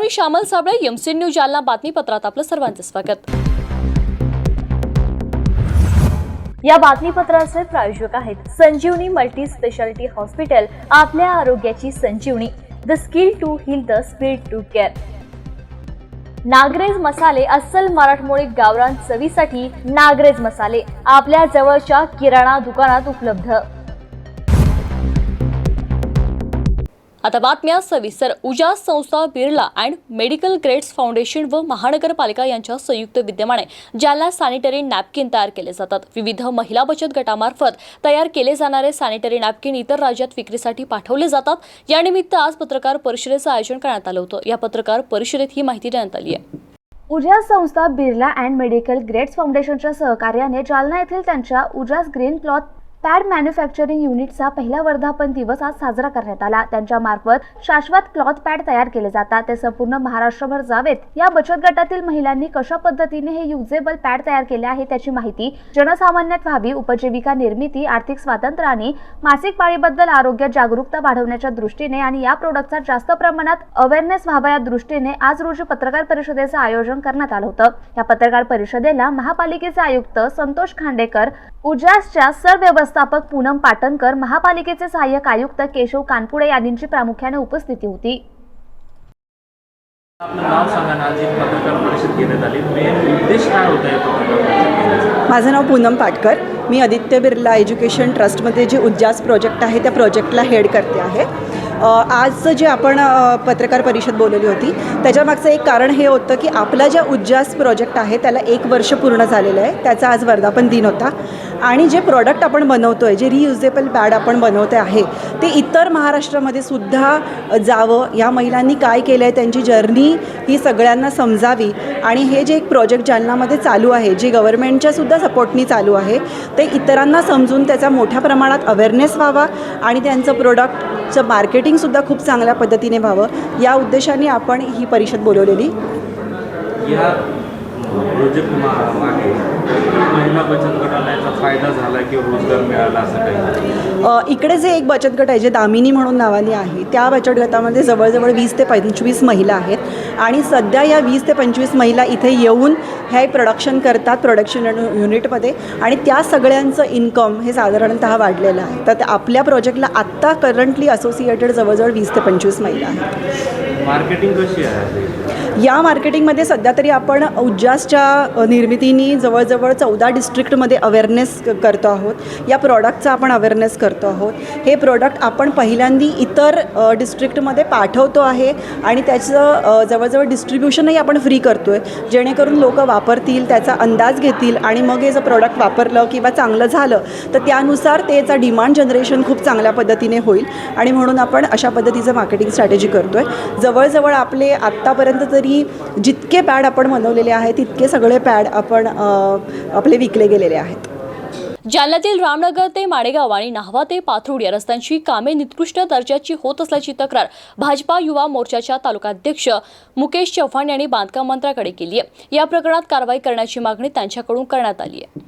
मी Shyamal Sable, MC news Jalna बातमीपत्रात आपलं सर्वांचं स्वागत। या बातमीपत्राचे प्रायोजक आहेत संजीवनी मल्टी स्पेशालिटी हॉस्पिटल, आपल्या आरोग्याची संजीवनी, the skill to heal, the speed to care. Nagrej मसाले, अस्सल मराठमोळी गावरान चवीसाठी नागरेज मसाले आपल्या जवळच्या किराणा दुकानात उपलब्ध। आता बातम्या सविस्तर। उजास संस्था, Birla and medical grades foundation व महानगरपालिका यांच्या संयुक्त विद्यमाने जालना सॅनिटरी नॅपकिन तयार केले जातात। विविध महिला बचत गटामार्फत तयार केले जाणारे सॅनिटरी नॅपकिन इतर राज्यात विक्रीसाठी पाठवले जातात। यानिमित्त आज पत्रकार परिषदेचं आयोजन करण्यात आलं होतं। या पत्रकार परिषदेत ही माहिती देण्यात आली आहे। उजास संस्था, बिर्ला अँड मेडिकल ग्रेड्स फाउंडेशनच्या सहकार्याने जालना येथील त्यांच्या उजास ग्रीन क्लॉथ पॅड मॅन्युफॅक्चरिंग युनिटचा पहिला वर्धापन दिवस आज साजरा करण्यात आला। त्यांच्या मार्फत शाश्वत क्लॉथ पॅड तयार केले जातात, ते संपूर्ण महाराष्ट्रभर जावेत। या बचत गटातील महिलांनी कशा पद्धतीने हे युजेबल पॅड तयार केले आहे त्याची माहिती जनसामान्यात व्हावी, उपजीविका निर्मिती, आर्थिक स्वातंत्र्य आणि मासिक पाळीबद्दल आरोग्य जागरूकता वाढवण्याच्या दृष्टीने आणि या प्रोडक्टचा जास्त प्रमाणात अवेअरनेस व्हावा या दृष्टीने आज रोजी पत्रकार परिषदेचं आयोजन करण्यात आलं होतं। या पत्रकार परिषदेला महापालिकेचे आयुक्त संतोष खांडेकर, उजासच्या सरव्यवस्थापक पूनम पाटणकर, महापालिकेचे सहाय्यक आयुक्त केशव कानपुडे यांची प्रामुख्याने उपस्थिती होती। आपलं नाव सांगा ना, जी पत्रकार परिषद घेण्यात आली, मेन उद्देश काय होता या पत्रकार परिषदेचा? माझं नाव पूनम पाटकर, मी आदित्य बिर्ला एज्युकेशन ट्रस्टमध्ये जे उज्जास प्रोजेक्ट आहे त्या प्रोजेक्टला हेड करते आहे। आजचं जे आपण पत्रकार परिषद बोलवली होती त्याच्यामागचं एक कारण हे होतं की आपला ज्या उज्जास प्रोजेक्ट आहे त्याला 1 वर्ष पूर्ण झालेलं आहे। त्याचा आज वर्धापन दिन होता आणि जे प्रोडक्ट आपण बनवतो आहे, जे रियुजेबल पॅड आपण बनवते आहे ते इतर महाराष्ट्रामध्ये सुद्धा जावं, या महिलांनी काय केलं आहे त्यांची जर्नी ही सगळ्यांना समजावी आणि हे जे एक प्रोजेक्ट जालनामध्ये चालू आहे, जे गव्हर्नमेंटच्या सुद्धा सपोर्टनी चालू आहे, ते इतरांना समजून त्याचा मोठ्या प्रमाणात अवेअरनेस व्हावा आणि त्यांचं प्रोडक्टचं मार्केटिंगसुद्धा खूप चांगल्या पद्धतीने व्हावं, या उद्देशाने आपण ही परिषद बोलवलेली। या प्रोजेक्ट मागे महिला बचत गटाला याचा फायदा झाला की रोजगार मिळाला असं काही? इकडे जे एक बचत गट आहे जे दामिनी म्हणून नावाने आहे, त्या बचत गटामध्ये जवळजवळ 20 ते 25 महिला आहेत आणि सध्या या 20 ते 25 महिला इथे येऊन हे प्रोडक्शन करतात प्रोडक्शन युनिटमध्ये आणि त्या सगळ्यांचं इन्कम हे साधारणतः वाढलेलं आहे। तर आपल्या प्रोजेक्टला आत्ता करंटली असोसिएटेड जवळजवळ 20 ते 25 महिला आहेत। मार्केटिंग कशी आहे या मार्केटिंगमध्ये? सध्या तरी आपण उज्जासच्या निर्मितीने जवळजवळ 14 डिस्ट्रिक्टमध्ये अवेअरनेस करतो आहोत। या प्रॉडक्टचा आपण अवेअरनेस करतो आहोत। हे प्रोडक्ट आपण पहिल्यांदी इतर डिस्ट्रिक्टमध्ये पाठवतो आहे आणि त्याचं जवळजवळ डिस्ट्रीब्युशनही आपण फ्री करतो आहे, जेणेकरून लोक वापरतील, त्याचा अंदाज घेतील आणि मग हे जर प्रोडक्ट वापरलं किंवा चांगलं झालं तर त्यानुसार त्याचा डिमांड जनरेशन खूप चांगल्या पद्धतीने होईल आणि म्हणून आपण अशा पद्धतीचं मार्केटिंग स्ट्रॅटेजी करतो आहे। जवळजवळ आपले आत्तापर्यंत तरी जितके पॅड आपण बनवलेले आहेत तितके सगळे पॅड आपण आपले विकले गेलेले आहेत। जालन्यातील रामनगर ते माणेगाव आणि नाहवा ते पाथरुड या रस्त्यांची कामे निकृष्ट दर्जाची होत असल्याची तक्रार भाजपा युवा मोर्चाच्या तालुकाध्यक्ष मुकेश चव्हाण यांनी बांधकाम मंत्र्याकडे केली आहे। या प्रकरणात कारवाई करण्याची मागणी त्यांच्याकडून करण्यात आली आहे।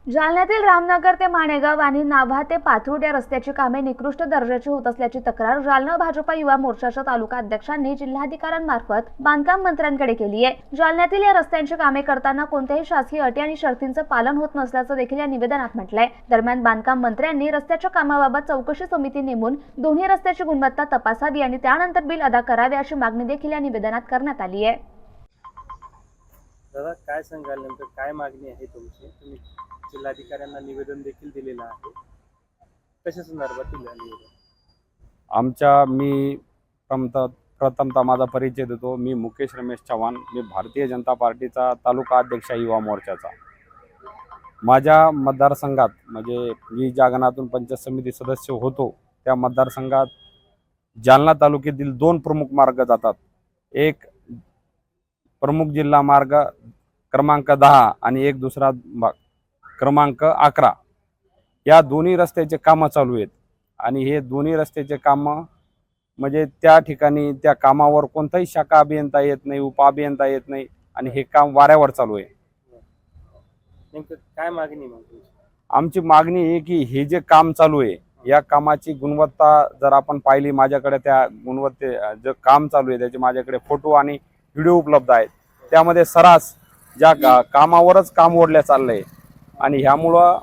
जालन्यातील रामनगर ते माणेगाव आणि नाभा ते पाथरुड या रस्त्याची कामे निकृष्ट दर्जाची होत असल्याची तक्रार जालना भाजपा युवा मोर्चाच्या तालुका अध्यक्षांनी जिल्हाधिकाऱ्यांमार्फत बांधकाम मंत्र्यांकडे केली आहे। जालन्यातील या रस्त्यांची कामे करताना कोणत्याही शासकीय अटी आणि शर्तींचं पालन होत नसल्याचं देखील या निवेदनात म्हटलंय। दरम्यान बांधकाम मंत्र्यांनी रस्त्याच्या कामाबाबत चौकशी समिती नेमून दोन्ही रस्त्याची गुणवत्ता तपासावी आणि त्यानंतर बिल अदा करावे अशी मागणी देखील या निवेदनात करण्यात आली आहे। दादा, काय सांगाल नेमकं काय मागणी आहे तुमची? तुम्ही जिल्हाधिकाऱ्यांना निवेदन देखील दिलेलं आहे, कशा संदर्भातील निवेदन? मी प्रथमतः माझा परिचय देतो. मी मुकेश रमेश चव्हाण. मी भारतीय जनता पार्टीचा तालुका अध्यक्ष युवा मोर्चाचा. माझ्या मतदारसंघात म्हणजे मी ज्या गणातून पंचायत समिती सदस्य होतो त्या मतदारसंघात जालना तालुक्यातील 2 प्रमुख मार्ग जातात. एक प्रमुख जिल्हा मार्ग क्रमांक 10 आणि एक दुसरा क्रमांक 11. या दोन्ही रस्त्याचे कामं चालू आहेत आणि हे दोन्ही रस्त्याचे कामं म्हणजे त्या ठिकाणी त्या कामावर कोणताही शाखा अभियंता येत नाही, उपअभियंता येत नाही आणि हे काम वाऱ्यावर चालू आहे. नेमकं काय मागणी मग तुमची? आमची मागणी आहे की हे जे काम चालू आहे या कामाची गुणवत्ता जर आपण पाहिली, माझ्याकडे त्या जे काम चालू आहे त्याचे माझ्याकडे फोटो आणि व्हिडिओ उपलब्ध आहेत. त्यामध्ये सरास ज्या कामावरच काम ओढल्या चाललंय आणि ह्यामुळं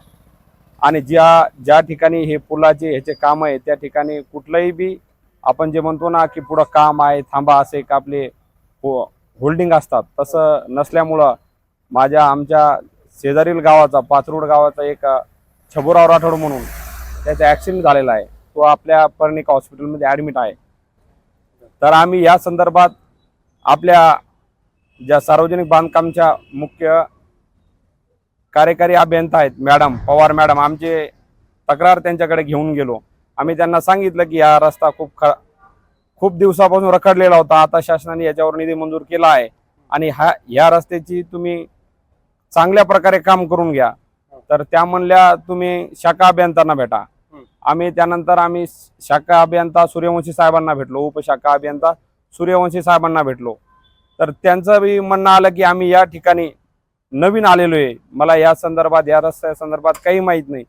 आणि ज्या ठिकाणी हे पुलाचे ह्याचे काम आहे त्या ठिकाणी कुठलंही बी आपण जे म्हणतो ना की पुढं काम आहे थांबा असे एक आपले होल्डिंग असतात, तसं नसल्यामुळं आमच्या शेजारील गावाचा पाचरोड गावाचा एक छबुराव राठोड म्हणून त्याचा ॲक्सिडेंट झालेला आहे. तो आपल्या पर्णिका हॉस्पिटलमध्ये ॲडमिट आहे. तर आम्ही या संदर्भात आपल्या ज्या सार्वजनिक बांधकामच्या मुख्य कार्यकारी अभियंता आहेत मॅडम पवार मॅडम, आमचे तक्रार त्यांच्याकडे घेऊन गेलो. आम्ही त्यांना सांगितलं की हा रस्ता खूप दिवसापासून रखडलेला होता, आता शासनाने याच्यावर निधी मंजूर केला आहे आणि ह्या रस्त्याची तुम्ही चांगल्या प्रकारे काम करून घ्या. तर त्या म्हणल्या तुम्ही शाखा अभियंत्यांना भेटा. त्यानंतर आम्ही शाखा अभियंता सूर्यवंशी साहेबांना भेटलो, उपशाखा अभियंता सूर्यवंशी साहेबांना भेटलो. तर त्यांचं बी म्हणणं आलं की आम्ही या ठिकाणी नवीन आलेलो आहे, मला या रस्त्या संदर्भात काही माहीत नाही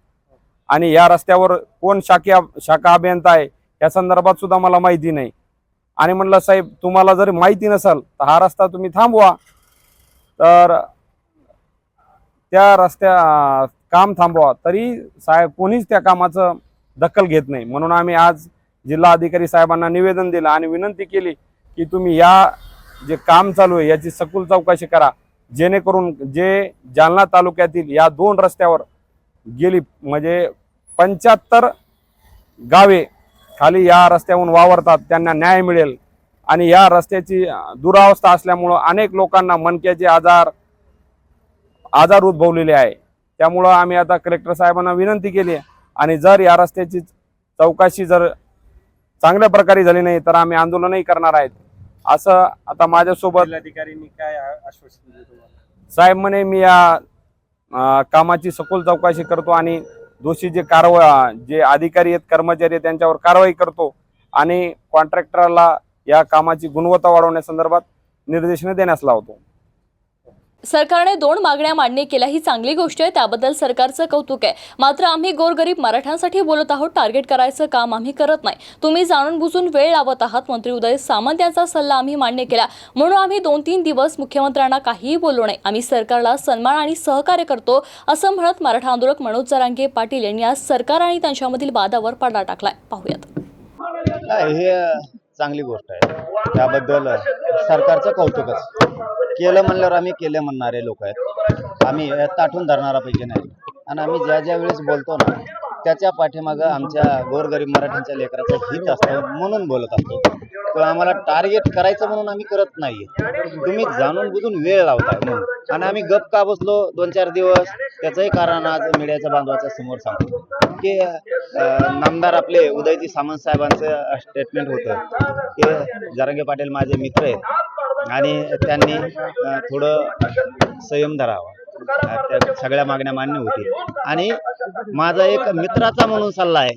आणि या रस्त्यावर कोण शाखा अभियंता आहे या संदर्भात सुद्धा मला माहिती नाही. आणि म्हणलं साहेब तुम्हाला जर माहिती नसेल तर हा रस्ता तुम्ही थांबवा. तर त्या काम थांबवा तरी साहेब कोणीच त्या कामाचं दखल घेत नाही. म्हणून आम्ही आज जिल्हा अधिकारी साहेबांना निवेदन दिलं आणि विनंती केली की तुम्ही या जे काम चालू आहे याची सखोल चौकशी करा, जेणेकरून जे जालना तालुक्यातील या 2 रस्त्यावर गेली म्हणजे 75 गावे खाली या रस्त्यावरून वावरतात त्यांना न्याय मिळेल. आणि या रस्त्याची दुरावस्था असल्यामुळं अनेक लोकांना मणक्याचे आजार उद्भवलेले आहे. त्यामुळं आम्ही आता कलेक्टर साहेबांना विनंती केली आणि जर या रस्त्याची चौकशी जर चांगल्या प्रकारे झाली नाही तर आम्ही आंदोलनही करणार आहेत. असं आता माझ्यासोबत जिल्हाधिकाऱ्यांनी काय आश्वासन दिलं तुम्हाला? साहेब म्हणे मी या कामाची सखोल चौकशी करतो आणि दोषी जे अधिकारी आहेत कर्मचारी आहेत त्यांच्यावर कारवाई करतो आणि कॉन्ट्रॅक्टरला या कामाची गुणवत्ता वाढवण्यासंदर्भात निर्देशने देण्यास लावतो. सरकारने 2 मागण्या मान्य केल्या ही चांगली गोष्ट आहे, त्याबद्दल सरकारचं कौतुक आहे. मात्र आम्ही गोरगरीब मराठ्यांसाठी बोलत आहोत, टार्गेट करायचं काम आम्ही करत नाही. तुम्ही जाणून बुजून वेळ लावत आहात. मंत्री उदय सामंत यांचा सल्ला आम्ही मान्य केला म्हणून आम्ही 2-3 दिवस मुख्यमंत्र्यांना काहीही बोललो नाही. आम्ही सरकारला सन्मान आणि सहकार्य करतो असं म्हणत मराठा आंदोलक मनोज जरांगे पाटील यांनी आज सरकार आणि त्यांच्यामधील वादावर पडदा टाकलाय. पाहूयात. हे चांगली गोष्ट आहे, त्याबद्दल सरकारचं कौतुकच. केलं म्हणल्यावर आम्ही केले म्हणणारे लोक आहेत. आम्ही ताठून धरणारापैकी नाही आणि आम्ही ज्या वेळेस बोलतो ना त्याच्या पाठीमागं आमच्या गोरगरीब मराठ्यांच्या लेकराचं हित असतं म्हणून बोलत असतो. तर आम्हाला टार्गेट करायचं म्हणून आम्ही करत नाही. तुम्ही जाणून बुजून वेळ लावताय म्हणून आणि आम्ही गप का बसलो 2-4 दिवस त्याचंही कारण आज मीडियाच्या बांधवाच्या समोर सांगतो की नामदार आपले उदयजी सामंत साहेबांचं स्टेटमेंट होतं की जरांगे पाटील माझे मित्र आहेत आणि त्यांनी थोडं संयम धरावा, त्या सगळ्या मागण्या मान्य होतील. आणि माझा एक मित्राचा म्हणून सल्ला आहे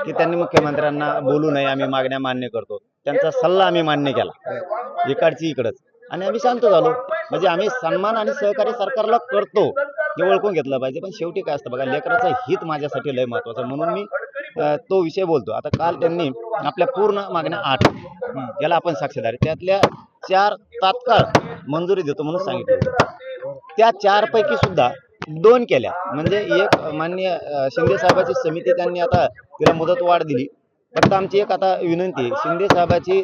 की त्यांनी मुख्यमंत्र्यांना बोलू नये, आम्ही मागण्या मान्य करतो. त्यांचा सल्ला आम्ही मान्य केला, इकडची इकडंच, आणि आम्ही शांत झालो. म्हणजे आम्ही सन्मान आणि सहकार्य सरकारला करतो हे ओळखून घेतलं पाहिजे. पण शेवटी काय असतं बघा, लेकराचं हित माझ्यासाठी लय महत्वाचं म्हणून मी तो विषय बोलतो. आता काल त्यांनी आपल्या पूर्ण मागण्या 8 याला आपण साक्षीदार, त्यातल्या 4 तात्काळ मंजुरी देतो म्हणून सांगितलं. त्या 4 पैकी सुद्धा 2 केल्या. म्हणजे एक माननीय शिंदे साहेबाची समिती त्यांनी आता तिला मुदतवाढ दिली. फक्त आमची एक आता विनंती आहे, शिंदे साहेबाची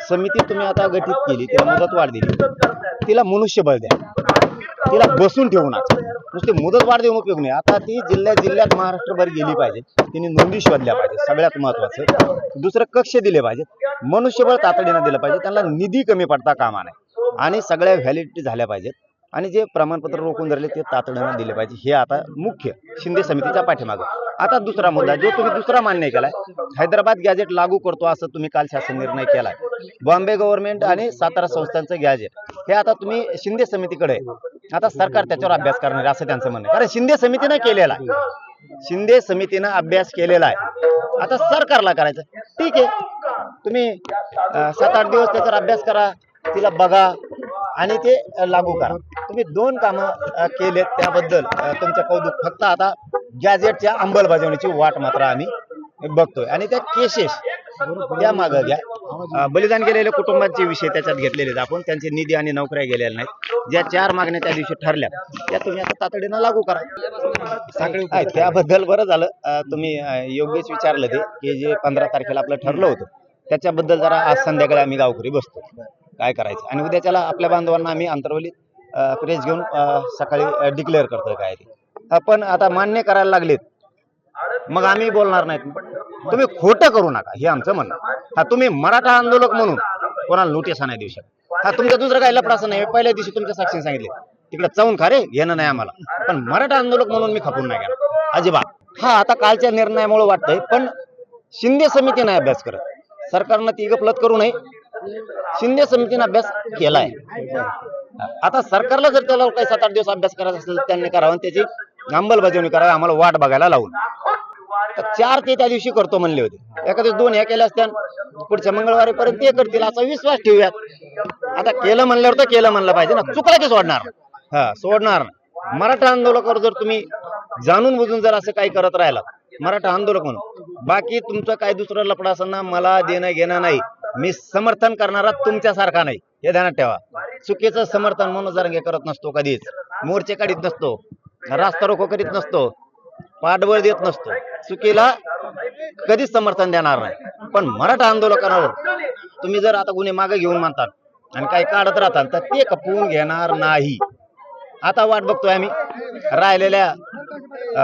समिती तुम्ही आता गठीत केली, तिला मुदतवाढ दिली, तिला मनुष्यबळ द्या. तिला बसून ठेवू नका. नुसते मुदतवाढ देऊन उपयोग नाही. आता ती जिल्ह्यात महाराष्ट्रभर गेली पाहिजे. तिने नोंदी शोधल्या पाहिजे. सगळ्यात महत्वाचं दुसरं कक्ष दिले पाहिजेत. मनुष्यबळ तातडीनं दिलं पाहिजे. त्यांना निधी कमी पडता कामा नये आणि सगळ्या व्हॅलिडिटी झाल्या पाहिजेत आणि जे प्रमाणपत्र रोखून धरले ते तातडीनं दिले पाहिजे. हे आता मुख्य शिंदे समितीच्या पाठीमागं. आता दुसरा मुद्दा जो तुम्ही दुसरा मान्य केलाय, हैदराबाद गॅजेट लागू करतो असं तुम्ही काल शासन निर्णय केलाय. बॉम्बे गव्हर्नमेंट आणि सातारा संस्थांचं गॅजेट हे आता तुम्ही शिंदे समितीकडे, आता सरकार त्याच्यावर अभ्यास करणार असं त्यांचं म्हणणं आहे. कारण शिंदे समितीनं केलेला आहे, शिंदे समितीनं अभ्यास केलेला आहे. आता सरकारला करायचं. ठीक आहे, तुम्ही 7-8 दिवस त्याच्यावर अभ्यास करा, तिला बघा आणि ते लागू करा. तुम्ही 2 कामं केलेत त्याबद्दल तुमचं कौतुक. फक्त आता गॅजेटच्या अंमलबजावणीची वाट मात्र आम्ही बघतोय आणि त्या केसेस त्या मागं घ्या. बलिदान गेलेल्या कुटुंबांचे विषय त्याच्यात घेतलेले आहेत आपण. त्यांचे निधी आणि नोकऱ्या गेलेल्या नाहीत. ज्या 4 मागण्या त्या दिवशी ठरल्या त्या तुम्ही आता तातडीनं लागू करा. त्याबद्दल बरं झालं तुम्ही योग्यच विचारलं ते की जे 15 तारखेला आपलं ठरलं होतं त्याच्याबद्दल जरा आज संध्याकाळी आम्ही गावकरी बसतो काय करायचं आणि उद्याच्याला आपल्या बांधवांना आम्ही अंतर्वलीत प्रेस घेऊन सकाळी डिक्लेअर करतोय काय ते. पण आता मान्य करायला लागलेत मग आम्ही बोलणार नाहीत. तुम्ही खोटं करू नका हे आमचं म्हणणं. हा तुम्ही मराठा आंदोलक म्हणून कोणाला नोटीस नाही देऊ शकत. हा तुमचा दुसरं काही लफडाचं नाही. पहिल्या दिवशी तुमच्या साक्षीने सांगितले तिकडे चावून खा रे घेणं नाही आम्हाला, पण मराठा आंदोलक म्हणून मी खपून नाही गेला अजिबात. हा आता कालच्या निर्णयामुळे वाटतंय पण शिंदे समिती नाही अभ्यास करत. सरकारनं ती गफलत करू नये. शिंदे समितीने अभ्यास केलाय. आता सरकारला जर त्याला काही 7-8 दिवस अभ्यास करायचा असेल तर त्यांनी करावं आणि त्याची अंमलबजावणी करावी आम्हाला वाट बघायला लावून. तर 4 ते त्या दिवशी करतो म्हणले होते. एका दिवस 2 ह्या केल्या असत्या, पुढच्या मंगळवारीपर्यंत ते करतील असा विश्वास ठेवूयात. आता केलं म्हणल्यावर तर केलं म्हणलं पाहिजे ना. चुकला की सोडणार सोडणार नाही. मराठा आंदोलकावर जर तुम्ही जाणून बुजून जर असं काही करत राहिला मराठा आंदोलक म्हणून, बाकी तुमचं काय दुसरं लफडा असताना मला देणं घेणं नाही. मी समर्थन करणारा तुमच्यासारखा नाही हे ध्यानात ठेवा. चुकीचं समर्थन मनोज जरांगे करत नसतो, कधीच मोर्चे काढीत नसतो, रास्ता रोको करीत नसतो, पाठबळ देत नसतो. चुकीला कधीच समर्थन देणार नाही. पण मराठा आंदोलकांवर तुम्ही जर आता गुन्हे मागे घेऊन मानतात आणि काही काढत राहतात तर ते खपवून घेणार नाही. आता वाट बघतोय आम्ही राहिलेल्या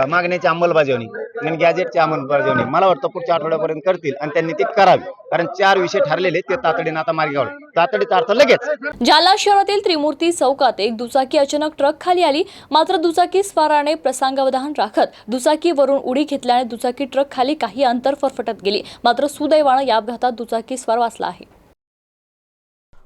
मागण्याची अंमलबजावणी आणि गॅजेटची अंमलबजावणी. मला वाटतं पुढच्या आठवड्यापर्यंत करतील आणि त्यांनी ते करावी. कारण 4 विषय ठरलेले ते तातडीने आता मार्गी लावले. तातडीचा अर्थ लगेच. जालना शहरातील त्रिमूर्ती चौकात एक दुचाकी अचानक ट्रक खाली आली. मात्र दुचाकी स्वाराने प्रसंगावधान राखत दुचाकीवरून उडी घेतल्याने दुचाकी ट्रक खाली काही अंतर फरफटत गेली. मात्र सुदैवानं या अपघातात दुचाकी स्वार वाचला आहे.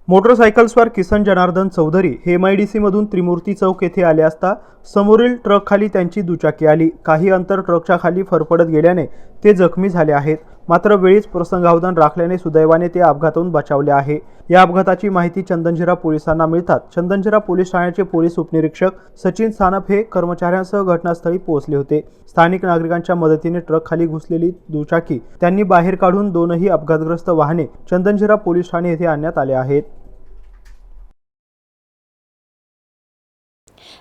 मोटरसायकलस्वार किसन जनार्दन चौधरी हे MIDC मधून त्रिमूर्ती चौक येथे आले असता समोरील ट्रक खाली त्यांची दुचाकी आली. काही अंतर ट्रकच्या खाली फरफडत गेल्याने ते जखमी झाले आहेत. मात्र वेळीच प्रसंगावधान राखल्याने सुदैवाने ते अपघातातून बचावले आहे. या अपघाताची माहिती चंदनजिरा पोलिसांना मिळतात चंदनजिरा पोलीस ठाण्याचे पोलीस उपनिरीक्षक सचिन सानप हे कर्मचाऱ्यांसह घटनास्थळी पोहोचले होते. स्थानिक नागरिकांच्या मदतीने ट्रक खाली घुसलेली दुचाकी त्यांनी बाहेर काढून 2ही अपघातग्रस्त वाहने चंदनजिरा पोलीस ठाणे येथे आणण्यात आले आहेत.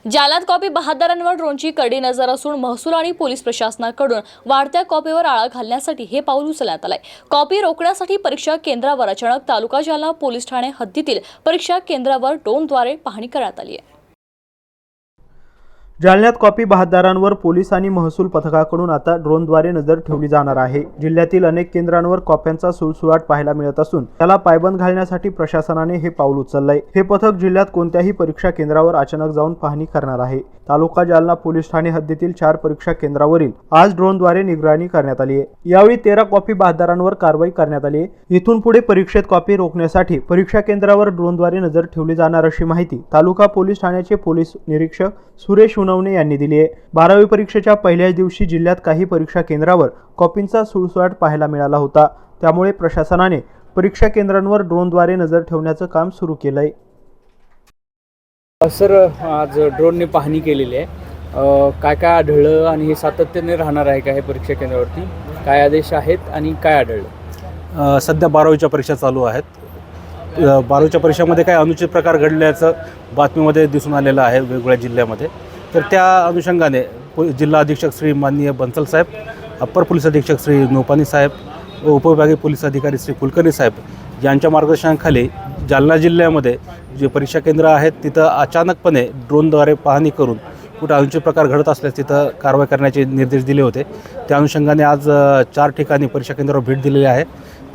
जालन्यात कॉपी बहादरांवर ड्रोनची कडी नजर असून महसूल आणि पोलीस प्रशासनाकडून वाढत्या कॉपीवर आळा घालण्यासाठी हे पाऊल उचलण्यात आलंय. कॉपी रोखण्यासाठी परीक्षा केंद्रावर अचानक तालुका जालना पोलीस ठाणे हद्दीतील परीक्षा केंद्रावर ड्रोनद्वारे पाहणी करण्यात आली आहे. जालन्यात कॉपी बहादरांवर पोलीस आणि महसूल पथकाकडून आता ड्रोनद्वारे नजर ठेवली जाणार आहे. जिल्ह्यातील अनेक केंद्रांवर कॉप्यांचा सुळसुळाट पाहायला मिळत असून त्याला पायबंद घालण्यासाठी प्रशासनाने हे पाऊल उचललंय. हे पथक जिल्ह्यात कोणत्याही परीक्षा केंद्रावर अचानक जाऊन पाहणी करणार आहे. तालुका जालना पोलीस ठाणे हद्दीतील 4 परीक्षा केंद्रावरील आज ड्रोनद्वारे निगराणी करण्यात आली आहे. यावेळी 13 कॉपी बहादरांवर कारवाई करण्यात आली आहे. इथून पुढे परीक्षेत कॉपी रोखण्यासाठी परीक्षा केंद्रावर ड्रोनद्वारे नजर ठेवली जाणार अशी माहिती तालुका पोलीस ठाण्याचे पोलीस निरीक्षक सुरेश उनवणे यांनी दिली आहे. 12वी परीक्षेच्या पहिल्याच दिवशी जिल्ह्यात काही परीक्षा केंद्रावर कॉपींचा सुळसुळाट पाहायला मिळाला होता. त्यामुळे प्रशासनाने परीक्षा केंद्रांवर ड्रोनद्वारे नजर ठेवण्याचं काम सुरू केलंय. सर, आज ड्रोनने पाहणी केलेली आहे. काय काय आढळलं आणि हे सातत्याने राहणार आहे का हे परीक्षा केंद्रावरती? काय आदेश आहेत आणि काय आढळलं? सध्या 12वीच्या परीक्षा चालू आहेत. 12वीच्या परीक्षेमध्ये काही अनुचित प्रकार घडल्याचं बातमीमध्ये दिसून आलेलं आहे वेगवेगळ्या जिल्ह्यामध्ये. तर त्या अनुषंगाने जिल्हा अधीक्षक श्री माननीय बन्सल साहेब, अप्पर पोलीस अधीक्षक श्री नोपानी साहेब, उपविभागीय पोलीस अधिकारी श्री कुलकर्णी साहेब यांच्या मार्गदर्शनाखाली जालना जिल्ह्यामध्ये जे परीक्षा केंद्र आहेत तिथं अचानकपणे ड्रोनद्वारे पाहणी करून कुठं अनुचित प्रकार घडत असल्यास तिथं कारवाई करण्याचे निर्देश दिले होते. त्या अनुषंगाने आज 4 ठिकाणी परीक्षा केंद्रावर भेट दिलेली आहे.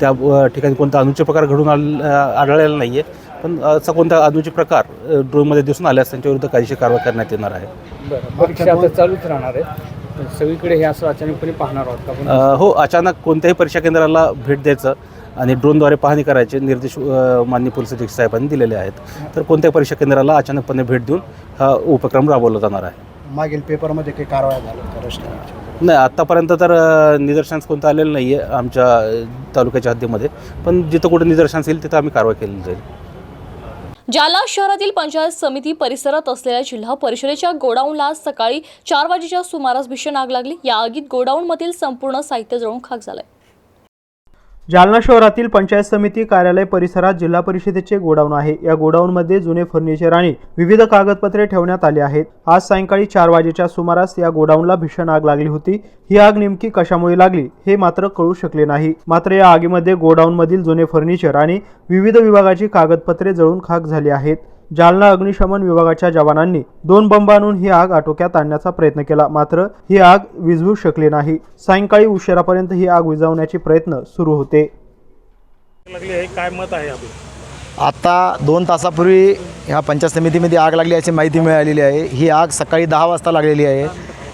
त्या ठिकाणी कोणता अनुचित प्रकार घडून आढळलेला नाही आहे, पण असा कोणता अनुचित प्रकार ड्रोनमध्ये दिसून आल्यास त्यांच्याविरुद्ध कायदेशीर कारवाई करण्यात येणार आहे. बरं, परीक्षा आता चालूच राहणार आहे. सगळीकडे हे असं अचानकपणे पाहणार आहोत का आपण? हो, अचानक कोणत्याही परीक्षा केंद्राला भेट द्यायचं आणि ड्रोनद्वारे पाहणी करायचे निर्देश माननीय पोलीस अधीक्षक साहेबांनी दिलेले आहेत. तर कोणत्याही परीक्षा केंद्राला अचानकपणे भेट देऊन हा उपक्रम राबवला जाणार आहे. मागील पेपरमध्ये काही कारवाया झाल्या रस्त्यावरच्या? नाही, आत्तापर्यंत तर निदर्शनास कोणतं आलेलं नाही आहे आमच्या तालुक्याच्या हद्दीमध्ये, पण जिथं कुठं निदर्शनास येईल तिथं आम्ही कारवाई केली जाईल. जालना शहरातील पंचायत समिती परिसरात असलेल्या जिल्हा परिषदेच्या गोडाऊनला आज सकाळी 4 वाजेच्या सुमारास भीषण आग लागली. या आगीत गोडाऊनमधील संपूर्ण साहित्य जळून खाक झालंय. जालना शहरातील पंचायत समिती कार्यालय परिसरात जिल्हा परिषदेचे गोडाऊन आहे. या गोडाऊनमध्ये जुने फर्निचर आणि विविध कागदपत्रे ठेवण्यात आली आहेत. आज सायंकाळी 4 वाजेच्या सुमारास या गोडाऊनला भीषण आग लागली होती. ही आग नेमकी कशामुळे लागली हे मात्र कळू शकले नाही. मात्र या आगीमध्ये गोडाऊनमधील जुने फर्निचर आणि विविध विभागाची कागदपत्रे जळून खाक झाली आहेत. जालना अग्निशमन विभागाच्या जवानांनी 2 बंब आणून ही आग आटोक्यात आणण्याचा प्रयत्न केला, मात्र ही आग विझवू शकले नाही. सायंकाळी उशिरापर्यंत ही आग विझवण्याचे प्रयत्न सुरू होते. काय मत आहे आपलं? आता 2 तासापूर्वी ह्या पंचायत समितीमध्ये आग लागली याची माहिती मिळालेली आहे. ही आग सकाळी 10 वाजता लागलेली आहे.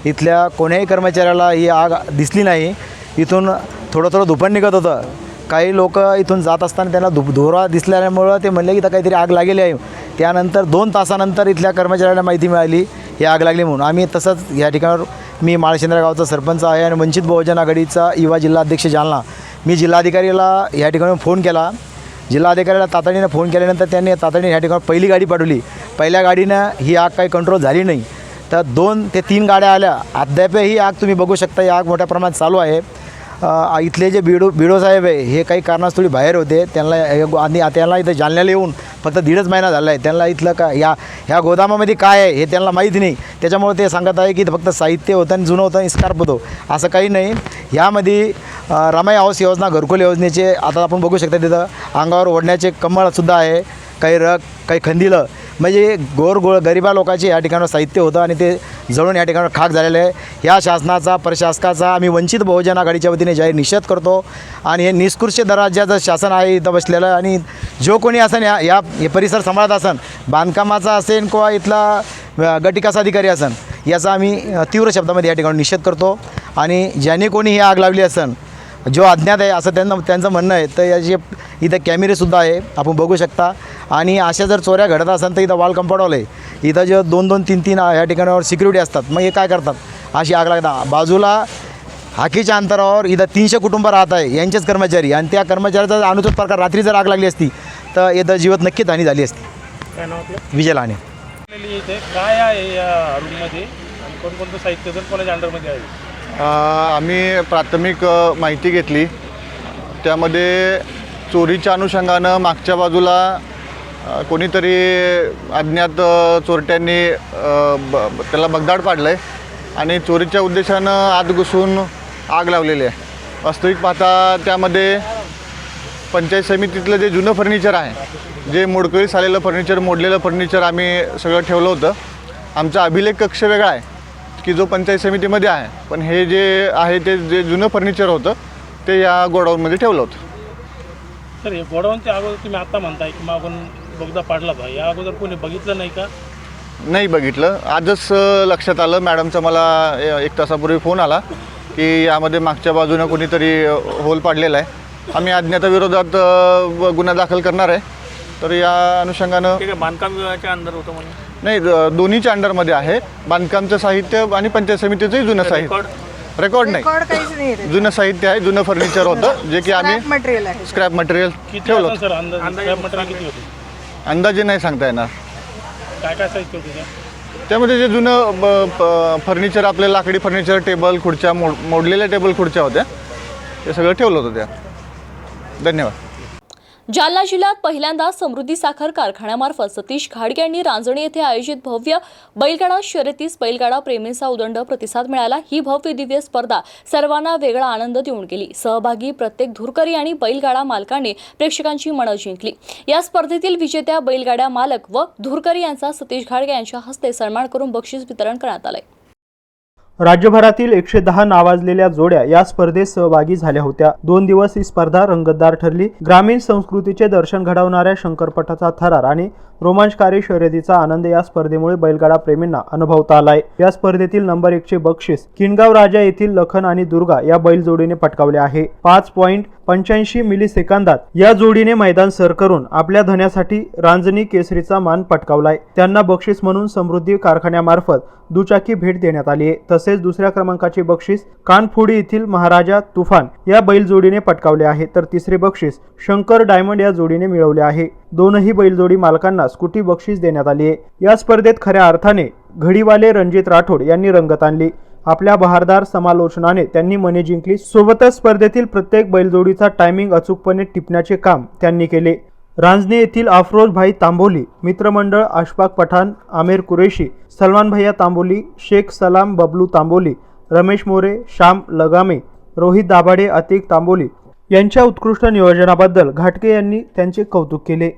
इथल्या कोण्याही कर्मचाऱ्याला ही आग दिसली नाही. इथून थोडं धुपण निघत होतं. काही लोक इथून जात असताना त्यांना धुरा दिसल्यामुळं ते म्हणले की इथं काहीतरी आग लागलेली आहे. त्यानंतर 2 तासानंतर इथल्या कर्मचाऱ्याला माहिती मिळाली ही आग लागली म्हणून. आम्ही तसंच या ठिकाणावर मी माळशिंद्रा गावचा सरपंच आहे आणि वंचित बहुजन आघाडीचा युवा जिल्हाध्यक्ष जालना. मी जिल्हाधिकारीला या ठिकाणी फोन केला. जिल्हाधिकाऱ्याला तातडीनं फोन केल्यानंतर त्यांनी तातडीने या ठिकाणी पहिली गाडी पाठवली. पहिल्या गाडीनं ही आग काही कंट्रोल झाली नाही, तर 2 ते 3 गाड्या आल्या. अद्याप ही आग तुम्ही बघू शकता, ही आग मोठ्या प्रमाणात चालू आहे. इथले जे बिडो साहेब आहे हे काही कारणास्तव बाहेर होते. त्यांना इथं जालन्याला येऊन फक्त 1.5 महिना झाला आहे. त्यांना इथलं ह्या गोदामामध्ये काय आहे हे त्यांना माहिती नाही. त्याच्यामुळे ते सांगत आहे की फक्त साहित्य होतं आणि जुनं होतं आणि स्कार्प होतो, असं काही नाही. ह्यामध्ये रमाई आवास योजना, घरकुल योजनेचे आता आपण बघू शकता तिथं अंगावर ओढण्याचे कमळसुद्धा आहे, काही रग, काही खंदिलं, म्हणजे गरिबा लोकांचे या ठिकाणी साहित्य होतं आणि ते जळून या ठिकाणी खाक झालेलं आहे. या शासनाचा, प्रशासकाचा आम्ही वंचित बहुजन आघाडीच्या वतीने जाहीर निषेध करतो. आणि हे निष्कृष्य दर्जाचं शासन आहे इथं बसलेलं. आणि जो कोणी असेल हे परिसर सांभाळत असेल, बांधकामाचा असेल किंवा इथला गटविकास अधिकारी असेल, याचा आम्ही तीव्र शब्दामध्ये या ठिकाणी निषेध करतो. आणि ज्याने कोणी ही आग लावली असेल, जो अज्ञात आहे असं त्यांचं म्हणणं आहे, तर याचे इथं कॅमेरेसुद्धा आहे, आपण बघू शकता. आणि अशा जर चोऱ्या घडत असेल तर इथं वॉल कंपाऊंड आहे. इथं जे 2-2, 3-3 या ठिकाणावर सिक्युरिटी असतात. मग हे काय करतात, अशी आग लागतात. बाजूला हाकीच्या अंतरावर इथं 300 कुटुंब राहत आहे, यांचेच कर्मचारी. आणि त्या कर्मचाऱ्याचा अनुचित प्रकार रात्री जर आग लागली असती तर इथं जीवित नक्कीच हानी झाली असती. काय नाव आपलं? विजय लाने. इथे काय आहे या रूममध्ये आणि कोणकोणतं साहित्य जर कोणाच्या अंडरमध्ये आहे? आम्ही प्राथमिक माहिती घेतली. त्यामध्ये चोरीच्या अनुषंगानं मागच्या बाजूला कोणीतरी अज्ञात चोरट्यांनी त्याला भगदाड पाडलं आहे आणि चोरीच्या उद्देशानं आत घुसून आग लावलेली आहे. वास्तविक पाहता त्यामध्ये पंचायत समितीतलं जे जुनं फर्निचर आहे, जे मोडकळीस आलेलं फर्निचर, मोडलेलं फर्निचर आम्ही सगळं ठेवलं होतं. आमचा अभिलेख कक्ष वेगळा आहे की जो पंचायत समितीमध्ये आहे, पण हे जे आहे ते जे जुनं फर्निचर होतं ते या गोडाऊनमध्ये ठेवलं होतं. सर, हे गोडाऊनच्या अगोदर तुम्ही आत्ता म्हणताय की मागून बोगदा पाडला होता, या अगोदर कोणी बघितलं नाही का? नाही बघितलं, आजच लक्षात आलं. मॅडमचा मला 1 तासापूर्वी फोन आला की यामध्ये मागच्या बाजूनं कोणीतरी होल पाडलेला आहे. आम्ही अज्ञाताविरोधात गुन्हा दाखल करणार आहे. तर या अनुषंगानं बांधकाम विभागाच्या अंडर होतं म्हणून? नाही, दोन्हीच्या अंडरमध्ये आहे. बांधकामचं साहित्य आणि पंचायत समितीचंही जुनं साहित्य. रेकॉर्ड नाही, जुनं साहित्य आहे, जुनं फर्निचर होतं जे की आम्ही स्क्रॅप मटेरियल ठेवलं होतं. सर, अंदाजे मटेरियल किती होते? अंदाजे नाही सांगता येणार. काय काय साहित्य होतं त्यामध्ये? जे जुनं फर्निचर, आपले लाकडी फर्निचर, टेबल खुर्च्या, मोडलेल्या टेबल खुर्च्या होत्या, ते सगळं ठेवलं होतं त्या. धन्यवाद. जालना जिल्ह्यात पहिल्यांदा समृद्धी साखर कारखान्यामार्फत सतीश घाडगे यांनी रांजणी येथे आयोजित भव्य बैलगाडा शर्यतीस बैलगाडा प्रेमींचा उदंड प्रतिसाद मिळाला। ही भव्य दिव्य स्पर्धा सर्वांना वेगळा आनंद देऊन गेली। सहभागी प्रत्येक धुरकरी आणि बैलगाडा मालकांनी प्रेक्षकांची मनं जिंकली। या स्पर्धेतील विजेत्या बैलगाडा मालक व धुरकरी यांचा सतीश घाडगे यांच्या हस्ते सन्मान करून बक्षीस वितरण करण्यात आले। राज्यभरातील 110 नावाजलेल्या जोड्या या स्पर्धेत सहभागी झाल्या होत्या। 2 दिवस ही स्पर्धा रंगतदार ठरली। ग्रामीण संस्कृतीचे दर्शन घडवणाऱ्या शंकरपटाचा थरार आणि रोमांचकारी शर्यतीचा आनंद या स्पर्धेमुळे बैलगाडा प्रेमींना अनुभवता आलाय। या स्पर्धेतील नंबर 1 चे बक्षीस किनगाव राजा येथील लखन आणि दुर्गा या बैल जोडीने पटकावले आहे। 5.85 मिलीसेकंदात या जोडीने मैदान सर करून आपल्या धन्यासाठी रांजणी केसरीचा मान पटकावलाय। त्यांना बक्षीस म्हणून समृद्धी कारखान्यामार्फत दुचाकी भेट देण्यात आली आहे। तसेच दुसऱ्या क्रमांकाचे बक्षीस कानफोडी येथील महाराजा तुफान या बैल जोडीने पटकावले आहे, तर तिसरे बक्षीस शंकर डायमंड या जोडीने मिळवले आहे। दोनही बैलजोडी मालकांना स्कूटी बक्षीस देण्यात आली आहे। या स्पर्धेत खऱ्या अर्थाने घडीवाले रणजित राठोड यांनी रंगत आणली। आपल्या बहारदार समालोचनाने त्यांनी मने जिंकली। सोबतच स्पर्धेतील प्रत्येक बैलजोडीचा टायमिंग अचूकपणे टिपण्याचे काम त्यांनी केले। रांजणी येथील अफरोज भाई तांबोली मित्रमंडळ अशफाक पठाण, आमिर कुरेशी, सलमान भैया तांबोली, शेख सलाम बबलू तांबोली, रमेश मोरे, श्याम लगामे, रोहित दाभाडे, अतिक तांबोली यांच्या उत्कृष्ट नियोजनाबद्दल घाटगे यांनी त्यांचे कौतुक केले।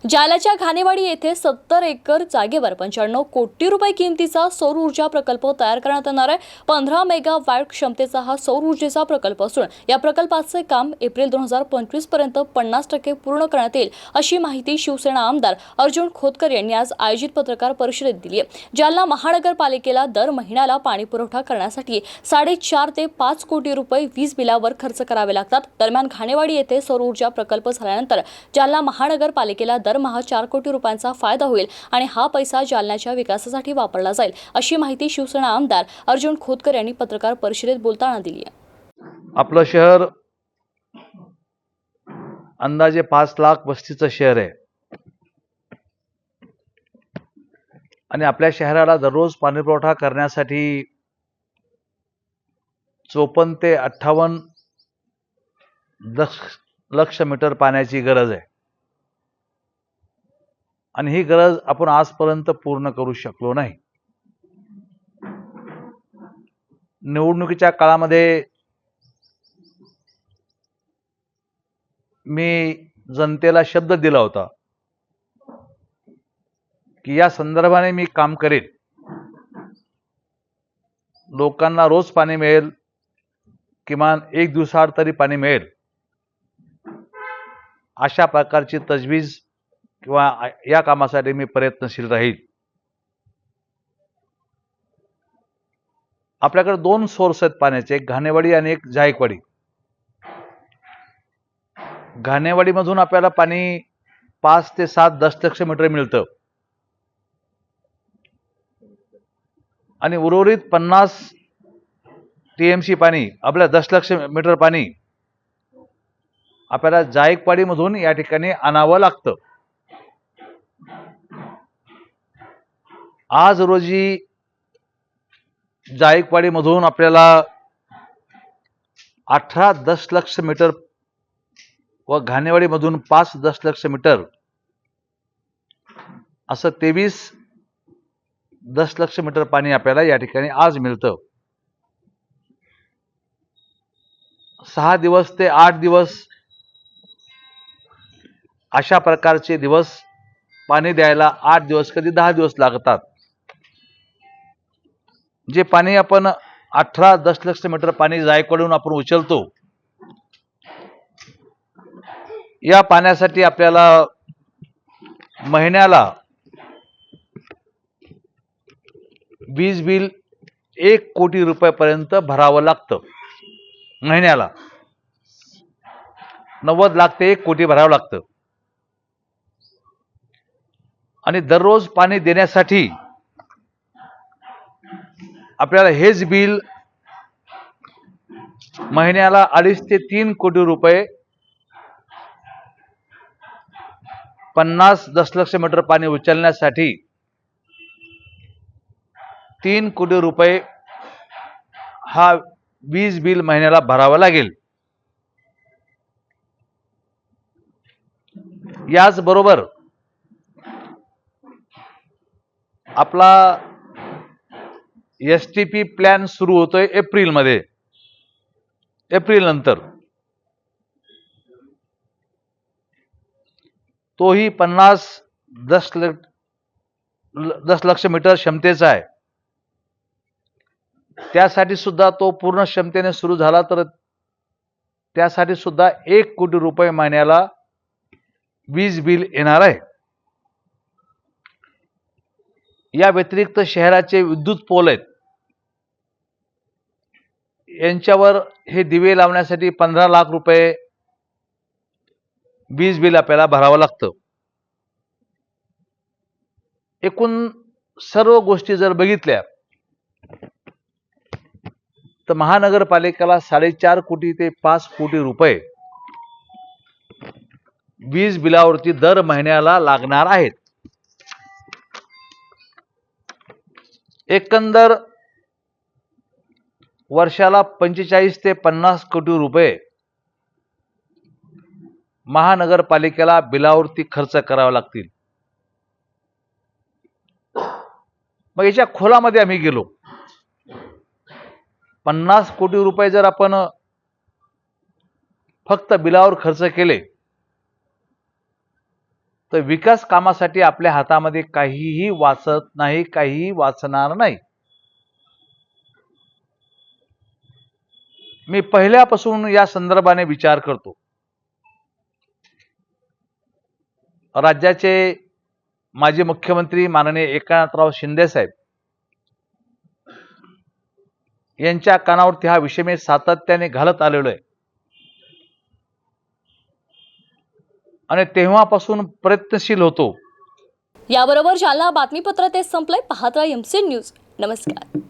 जालन्याच्या घाणेवाडी येथे 70 एकर जागेवर 95 कोटी रुपये किमतीचा सौर ऊर्जा प्रकल्प तयार करण्यात येणार आहे। 15 मेगावॅट क्षमतेचा हा सौर ऊर्जेचा प्रकल्प असून या प्रकल्पाचे काम एप्रिल 2025 पर्यंत 50% पूर्ण करण्यात येईल, अशी माहिती शिवसेना आमदार अर्जुन खोतकर यांनी आज आयोजित पत्रकार परिषदेत दिली आहे। जालना महानगरपालिकेला दर महिन्याला पाणी पुरवठा करण्यासाठी 4.5 ते 5 कोटी रुपये वीज बिलावर खर्च करावे लागतात। दरम्यान घाणेवाडी येथे सौर ऊर्जा प्रकल्प झाल्यानंतर जालना महानगरपालिकेला दरमहा 4 कोटी रुपयांचा फायदा होईल आणि हा पैसा जालन्याच्या विकासासाठी वापरला जाईल, अशी माहिती शिवसेना आमदार अर्जुन खोतकर यांनी पत्रकार परिषदेत बोलताना दिली आहे। आपलं शहर अंदाजे 5 लाख वस्तीचं शहर आहे आणि आपल्या शहराला दररोज पाणी पुरवठा करण्यासाठी 54 ते 58 लक्ष मीटर पाण्याची गरज आहे आणि ही गरज आपण आजपर्यंत पूर्ण करू शकलो नाही। निवडणुकीच्या काळामध्ये मी जनतेला शब्द दिला होता की या संदर्भाने मी काम करेन, लोकांना रोज पाणी मिळेल, किमान 1 दिवसाआड तरी पाणी मिळेल, अशा प्रकारची तजवीज किंवा या कामासाठी मी प्रयत्नशील राहील। आपल्याकडे 2 सोर्स आहेत पाण्याचे, एक घाणेवाडी आणि एक जायकवाडी। घाणेवाडीमधून आपल्याला पाणी 5 ते 7 दशलक्ष मीटर मिळतं आणि उर्वरित 50 TMC पाणी, आपल्या 10 लक्ष मीटर पाणी आपल्याला जायकवाडीमधून या ठिकाणी आणावं लागतं। आज रोजी जायकवाडीमधून आपल्याला 18 दशलक्ष मीटर व घाणेवाडीमधून 5 दशलक्ष मीटर असं 23 दशलक्ष मीटर पाणी आपल्याला या ठिकाणी आज मिळतं। 6 दिवस ते 8 दिवस अशा प्रकारचे दिवस पाणी द्यायला 8 दिवस कधी 10 दिवस लागतात। जे पाणी आपण 18 दशलक्ष मीटर पाणी जायकवाडीहून आपण उचलतो, या पाण्यासाठी आपल्याला महिन्याला वीज बिल 1 कोटी रुपयापर्यंत भरावं लागतं। महिन्याला 90 लाख ते 1 कोटी भरावं लागतं आणि दररोज पाणी देण्यासाठी आपल्याला हेच बिल महिन्याला 2.5 ते 3 कोटी रुपये 50 दशलक्ष मीटर पाणी उचलण्यासाठी 3 कोटी रुपये हा वीज बिल महिन्याला भरावा लागेल। याचबरोबर आपला STP प्लॅन सुरू होतोय एप्रिलमध्ये, एप्रिल नंतर तोही 10 लक्ष मीटर क्षमतेचा आहे. त्यासाठी सुद्धा तो पूर्ण क्षमतेने सुरू झाला तर त्यासाठी सुद्धा 1 कोटी रुपये महिन्याला वीज बिल येणार आहे. या व्यतिरिक्त शहराचे विद्युत पोल आहेत, यांच्यावर हे दिवे लावण्यासाठी 15 लाख रुपये वीज बिल आपल्याला भरावं लागतं. एकूण सर्व गोष्टी जर बघितल्या तर महानगरपालिकेला 4.5 कोटी ते 5 कोटी रुपये वीज बिलावरती दर महिन्याला लागणार आहेत. एकंदर वर्षाला 45 ते 50 कोटी रुपये महानगरपालिकेला बिलावरती खर्च करावे लागतील. मग याच्या खोलामध्ये आम्ही गेलो. 50 कोटी रुपये जर आपण फक्त बिलावर खर्च केले तर विकास कामासाठी आपल्या हातामध्ये काहीही वाचत नाही, काहीही वाचणार नाही. मी पहिल्यापासून या संदर्भाने विचार करतो. राज्याचे माजी मुख्यमंत्री माननीय एकनाथराव शिंदे साहेब यांच्या कानावरती हा विषय मी सातत्याने घालत आलेलो आहे आणि तेव्हापासून प्रयत्नशील होतो. याबरोबर जालना बातमीपत्र ते संपलंय. पाहत राहा MC न्यूज. नमस्कार.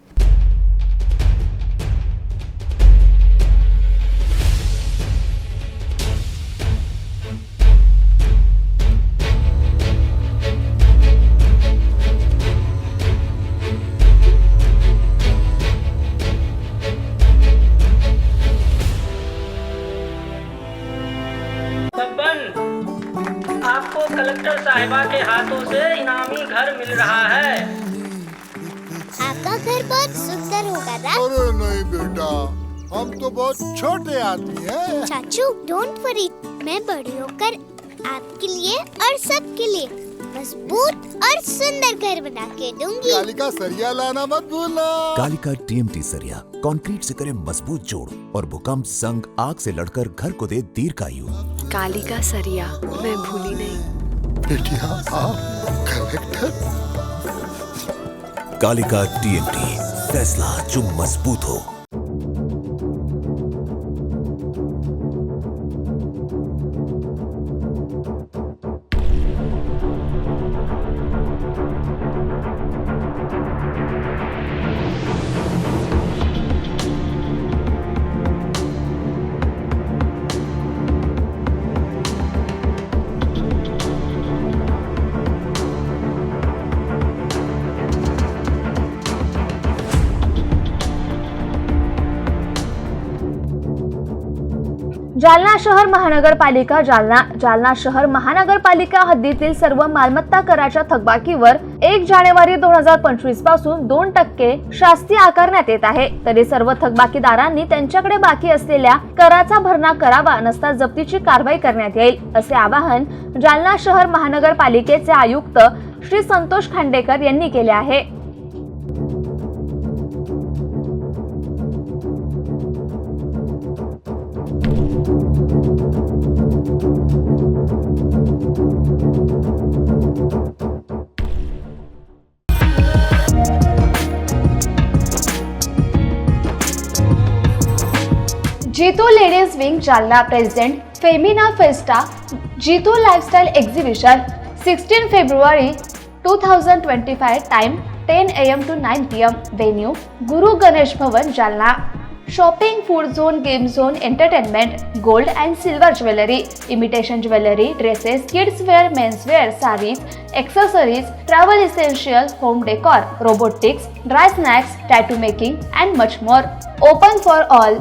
आपको कलेक्टर साहिबा के हाथों से इनामी घर मिल रहा है. आपका घर बहुत सुंदर होगा ना? अरे नहीं बेटा, हम तो बहुत छोटे आदमी हैं। चाचू डोंट वरी, मैं बड़ी होकर आपके लिए और सबके लिए मजबूत और सुंदर घर बना के दूंगी. कालिका सरिया लाना मत भूलना. कालिका TMT सरिया कंक्रीट से करे मजबूत जोड़ और भूकंप संग आग से लड़कर घर को दे दीर्घायु. कालिका सरिया मैं भूली नहीं. बेटिया आप कलेक्टर. कालिका TMT, फैसला जो मजबूत हो. जालना शहर महानगरपालिका जालना शहर महानगरपालिका हद्दीतील सर्व मालमत्ता कराच्या थकबाकीवर 1 जानेवारी 2025 पासून 2% शास्ती आकारण्यात येत आहे. तरी सर्व थकबाकीदारांनी त्यांच्याकडे बाकी असलेल्या कराचा भरणा करावा, नसता जप्तीची कारवाई करण्यात येईल, असे आवाहन जालना शहर महानगरपालिकेचे आयुक्त श्री संतोष खांडेकर यांनी केले आहे. JITO ladies wing Jalna present Femina Festa JITO lifestyle exhibition 16 February 2025. Time 10 AM to 9 PM. Venue Guru Ganesh Bhavan Jalna. Shopping, food zone, game zone, entertainment, gold and silver jewellery, imitation jewellery, dresses, kids wear, men's wear, saris, accessories, travel essential, home decor, robotics, dry snacks, tattoo making and much more. Open for all.